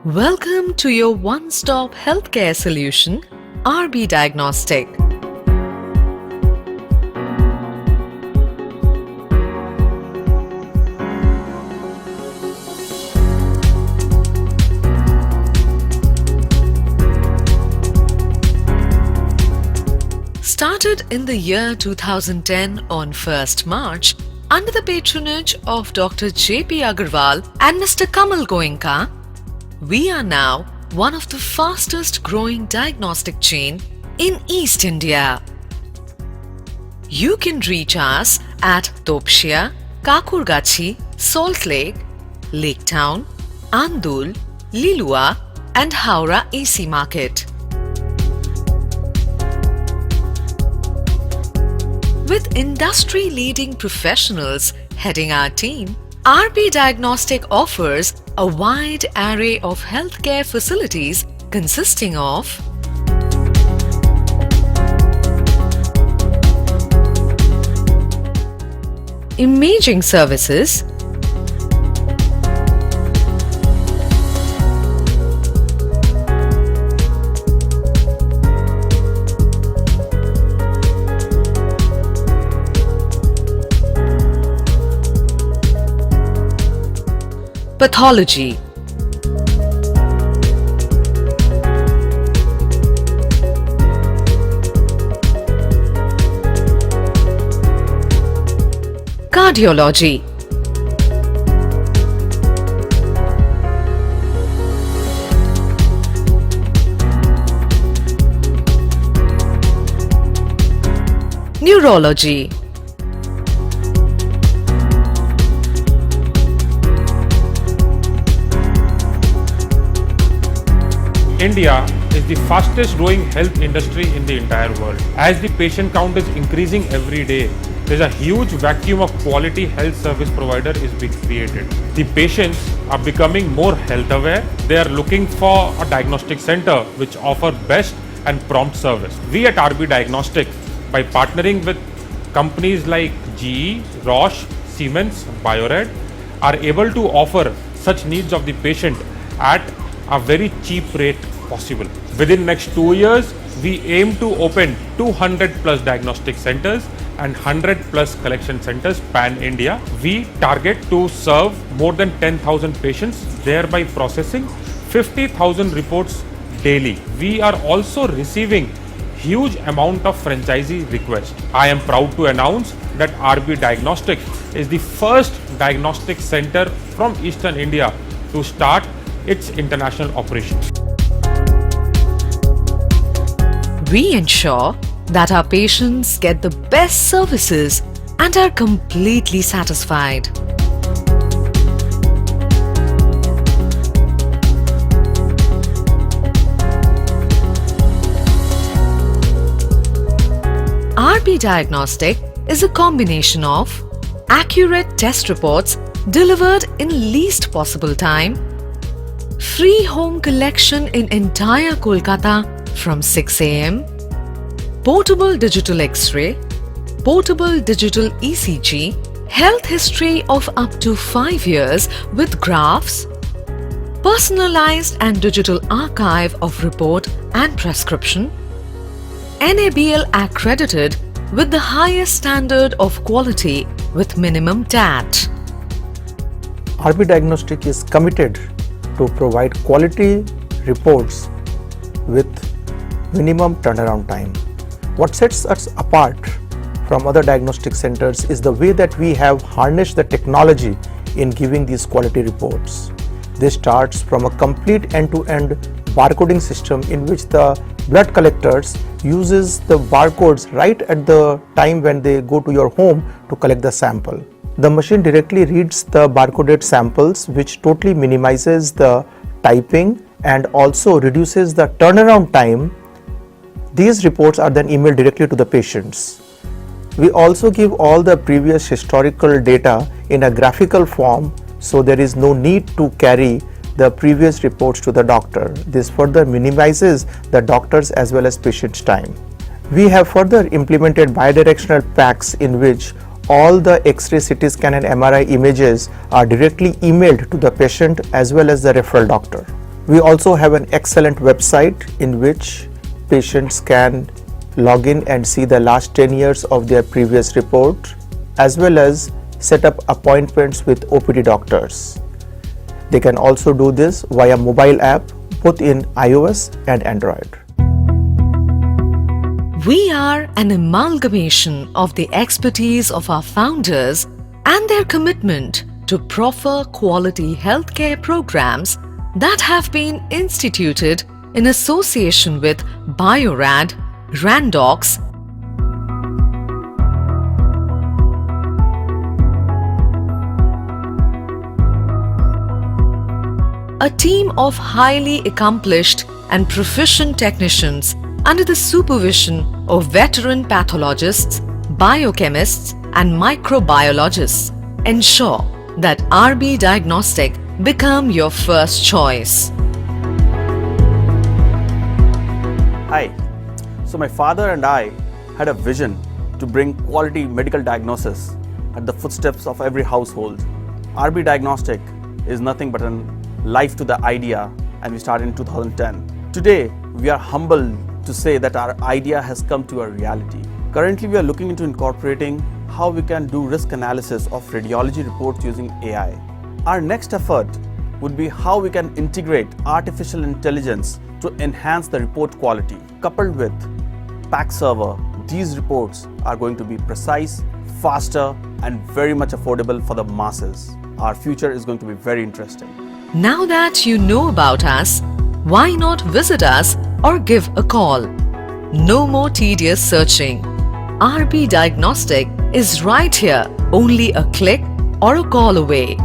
Welcome to your one-stop healthcare solution, RB Diagnostic. Started in the year 2010 on 1st March under the patronage of Dr. J.P. Agarwal and Mr. Kamal Goenka, we are now one of the fastest growing diagnostic chain in East India. You can reach us at Topshia, Kakurgachi, Salt Lake, Laketown, Andul, Lilua and Howrah AC Market. With industry-leading professionals heading our team, RB Diagnostic offers a wide array of healthcare facilities consisting of imaging services, pathology, cardiology, neurology, India is the fastest growing health industry in the entire world. As the patient count is increasing every day, there's a huge vacuum of quality health service provider is being created. The patients are becoming more health aware. They are looking for a diagnostic center which offer best and prompt service. We at RB Diagnostic, by partnering with companies like GE, Roche, Siemens, Biored, are able to offer such needs of the patient at a very cheap rate possible. Within next 2 years, we aim to open 200 plus diagnostic centers and 100 plus collection centers pan-India. We target to serve more than 10,000 patients, thereby processing 50,000 reports daily. We are also receiving huge amount of franchisee requests. I am proud to announce that RB Diagnostic is the first diagnostic center from Eastern India to start its international operations. we ensure that our patients get the best services and are completely satisfied. RB Diagnostic is a combination of accurate test reports delivered in least possible time, free home collection in entire Kolkata from 6 a.m., portable digital X-ray, portable digital ECG, health history of up to 5 years with graphs, personalized and digital archive of report and prescription, NABL accredited with the highest standard of quality with minimum TAT. RB Diagnostic is committed to provide quality reports with minimum turnaround time. What sets us apart from other diagnostic centers is the way that we have harnessed the technology in giving these quality reports. This starts from a complete end-to-end barcoding system in which the blood collectors uses the barcodes right at the time when they go to your home to collect the sample. The machine directly reads the barcoded samples, which totally minimizes the typing and also reduces the turnaround time. These reports are then emailed directly to the patients. We also give all the previous historical data in a graphical form, so there is no need to carry the previous reports to the doctor. This further minimizes the doctor's as well as patient's time. We have further implemented bidirectional packs in which all the X-ray, CT scan and MRI images are directly emailed to the patient as well as the referral doctor. We also have an excellent website in which patients can log in and see the last 10 years of their previous report as well as set up appointments with OPD doctors. They can also do this via mobile app both in iOS and Android. We are an amalgamation of the expertise of our founders and their commitment to proffer quality healthcare programs that have been instituted in association with Biorad, Randox, a team of highly accomplished and proficient technicians under the supervision of veteran pathologists, biochemists, and microbiologists ensure that RB Diagnostic become your first choice. Hi. So my father and I had a vision to bring quality medical diagnosis at the footsteps of every household. RB Diagnostic is nothing but a life to the idea, and we started in 2010. Today, we are humbled to say that our idea has come to a reality. Currently, we are looking into incorporating how we can do risk analysis of radiology reports using AI. Our next effort would be how we can integrate artificial intelligence to enhance the report quality. Coupled with PAC server, these reports are going to be precise, faster, and very much affordable for the masses. Our future is going to be very interesting. Now that you know about us, why not visit us or give a call? No more tedious searching. RB Diagnostic is right here, only a click or a call away.